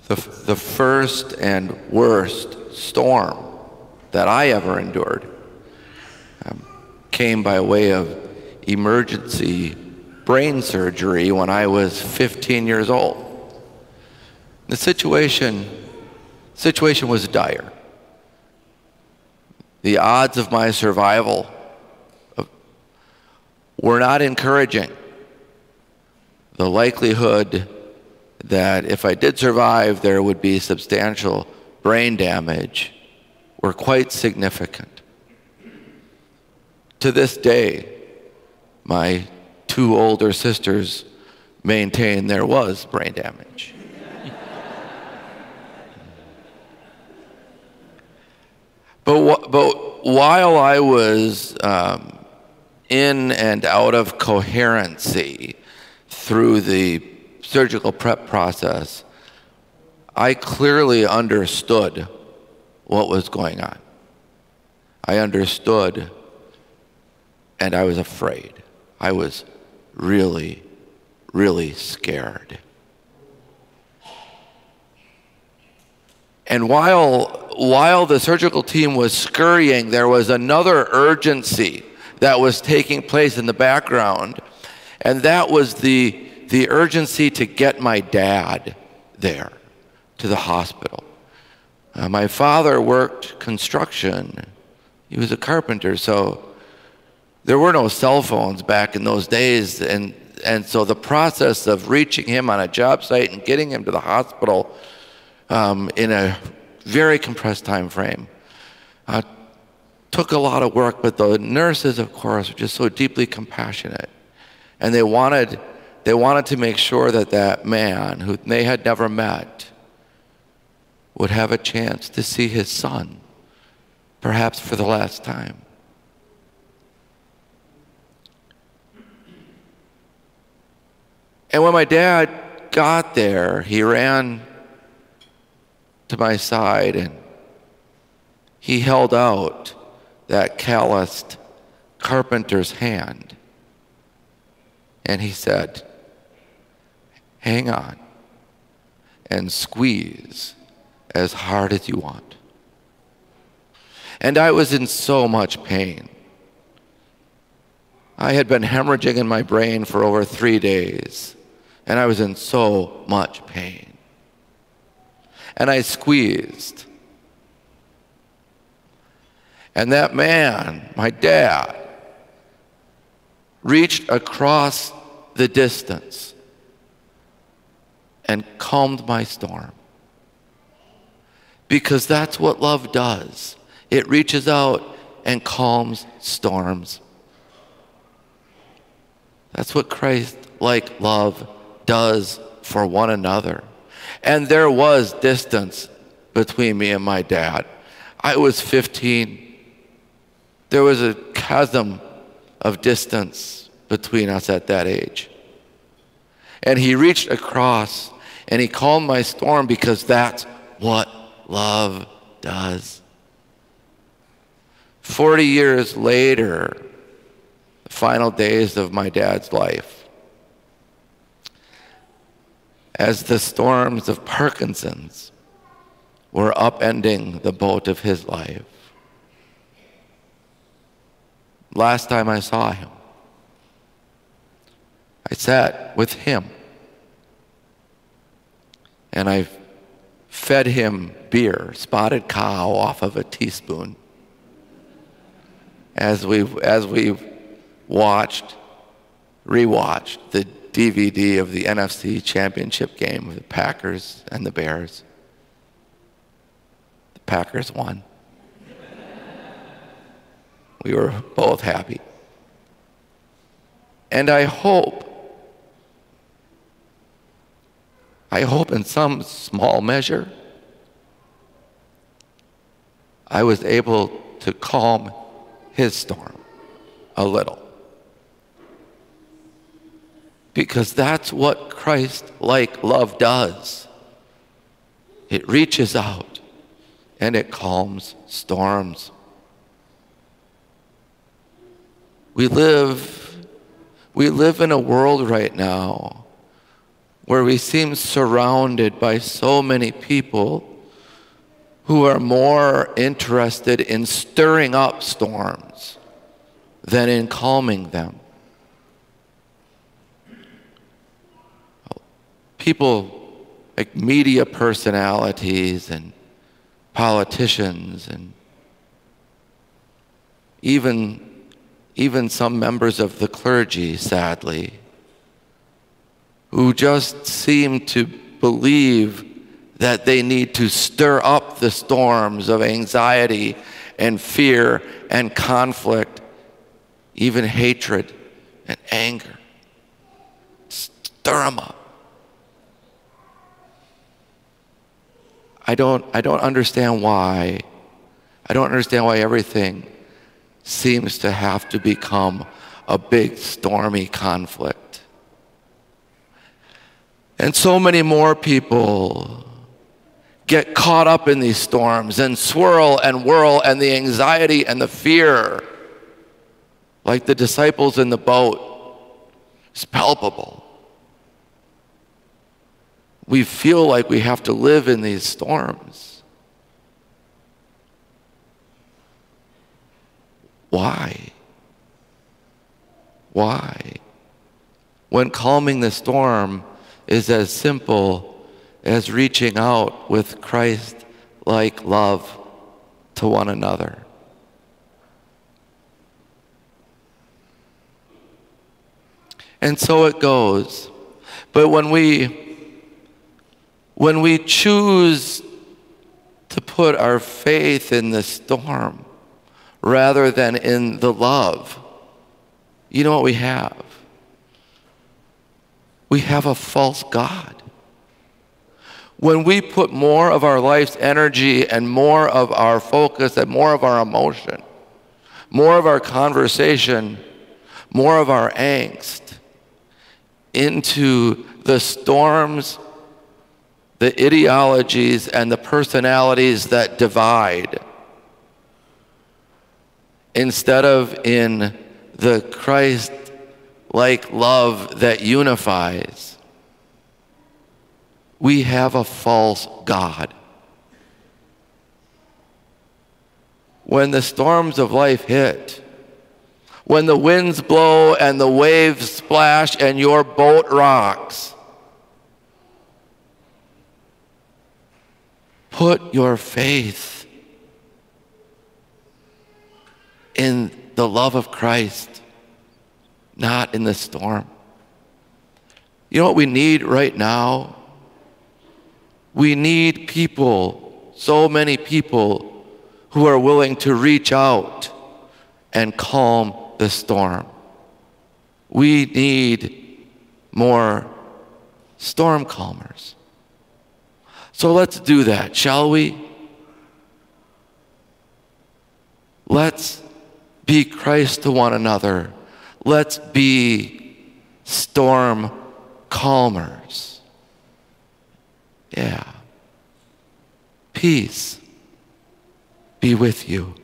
The first and worst storm that I ever endured came by way of emergency brain surgery when I was 15 years old. The situation was dire. The odds of my survival were not encouraging. The likelihood that if I did survive, there would be substantial brain damage were quite significant. To this day, my two older sisters maintain there was brain damage. But while I was in and out of coherency through the surgical prep process, I clearly understood what was going on. I understood, and I was afraid. I was really, really scared. And while the surgical team was scurrying, there was another urgency that was taking place in the background, and that was the urgency to get my dad there to the hospital. My father worked construction. He was a carpenter, so there were no cell phones back in those days, and so the process of reaching him on a job site and getting him to the hospital in a very compressed time frame took a lot of work, but the nurses, of course, were just so deeply compassionate, and they wanted to make sure that that man, who they had never met, would have a chance to see his son, perhaps for the last time. And when my dad got there, he ran to my side and he held out that calloused carpenter's hand. And he said, "Hang on and squeeze as hard as you want." And I was in so much pain. I had been hemorrhaging in my brain for over 3 days, and I was in so much pain. And I squeezed. And that man, my dad, reached across the distance and calmed my storm. Because that's what love does. It reaches out and calms storms. That's what Christ-like love does for one another. And there was distance between me and my dad. I was 15. There was a chasm of distance between us at that age. And he reached across and he calmed my storm because that's what love does. 40 years later, the final days of my dad's life, as the storms of Parkinson's were upending the boat of his life, last time I saw him, I sat with him and I fed him beer, spotted cow, off of a teaspoon as we rewatched the DVD of the NFC Championship game of the Packers and the Bears. The Packers won. We were both happy. And I hope in some small measure, I was able to calm his storm a little. Because that's what Christ-like love does. It reaches out and it calms storms. We live in a world right now where we seem surrounded by so many people who are more interested in stirring up storms than in calming them. People like media personalities and politicians and even some members of the clergy, sadly, who just seem to believe that they need to stir up the storms of anxiety and fear and conflict, even hatred and anger. Stir them up. I don't understand why. I don't understand why everything seems to have to become a big stormy conflict. And so many more people get caught up in these storms and swirl and whirl, and the anxiety and the fear, like the disciples in the boat, is palpable. We feel like we have to live in these storms. Why? Why? When calming the storm is as simple as reaching out with Christ-like love to one another. And so it goes. But when we choose to put our faith in the storm rather than in the love, you know what we have? We have a false God. When we put more of our life's energy and more of our focus and more of our emotion, more of our conversation, more of our angst into the storms, the ideologies, and the personalities that divide, instead of in the Christ-like love that unifies, we have a false God. When the storms of life hit, when the winds blow and the waves splash and your boat rocks, put your faith in the love of Christ, not in the storm. You know what we need right now? We need people, so many people, who are willing to reach out and calm the storm. We need more storm calmers. So let's do that, shall we? Let's be Christ to one another. Let's be storm calmers. Yeah. Peace be with you.